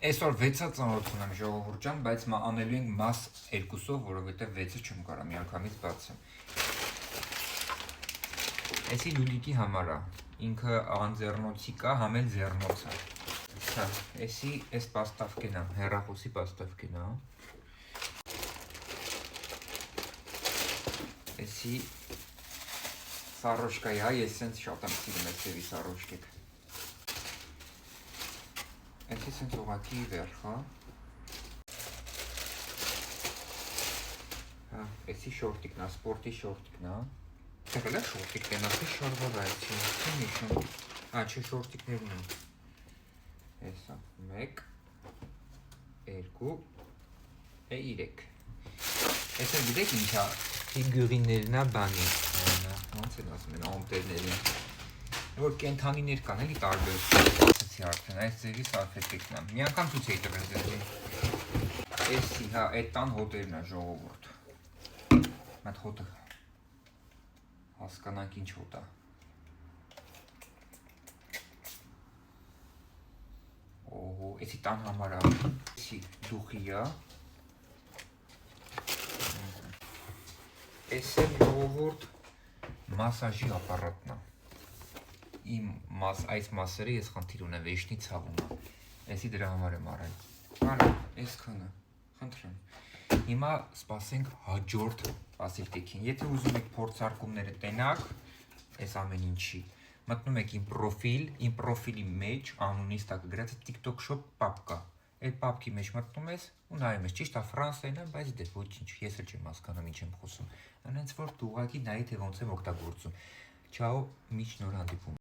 Այսօր 6-ը ծանոթում եմ ժողովուրդ ջան, բայց մա անելու ենք մաս 2-ով, որովհետև 6-ը չեմ կարա միանգամից բացեմ։ Էսի լուլիկի համար է, ինքը անձեռնոցի կա, համ էլ ձեռնոցը։ Հա, էսի էս պաստավկեն է, հեռախոսի պաստավկեն է։ Էսի սարոշկա է, ես սենց շատ եմ սիրում այս ձևի սարոշկեք։ Էսի սենց ուղղակի վերխ, հա։ Հա, էսի շորտիկն է, սպորտի շորտիկն է։ Եղել է շորտիկն է, ասի շարվար այցի, չեմ իշում։ Հա, չէ շորտիկներն են։ Էսա, 1, 2, 3։ Էսը գիտեք ինչա, ֆիգուրիներն է բանի, ոնց են ասում են ամպերներին։ Որ կենթանիներ կան, էլի տարբեր։ Արդեն այս ձևի սարֆետիկն է, մի անգամ ցույց էի տվել ձեզի։ Էսի, հա, այդ տան հոտերն է ժողովուրդ։ Մատ հոտը հասկանանք ինչ հոտ է։ Օհո, էսի տան համար է, էսի դուխի է։ Էս է ժողովուրդ մասաժի ապարատն է։ Այս մասերը ես խնդիր ունեմ, վեշնի ցավում է, էսի դրա համար եմ առել, բարը, ես քանը, խնդրեմ, հիմա սպասենք հաջորդ ասիլտեքին, եթե ուզում եք փորձարկումները տենակ, ես ամեն ինչի, մտնում եք իմ պրոֆիլի մեջ, անունիս տակ գրած է TikTok Shop պապ կա, այդ պապքի մեջ մտնում ես ու նայում ես, ճիշտ է ֆրանսերեն է, բայց դե ոչինչ, ես էլ չեմ հասկանում ինչ եմ խոսում, անենց որ դու ուղղակի նայի թե ոնց եմ օգտագործում, չաո, միջ նոր հանդիպում։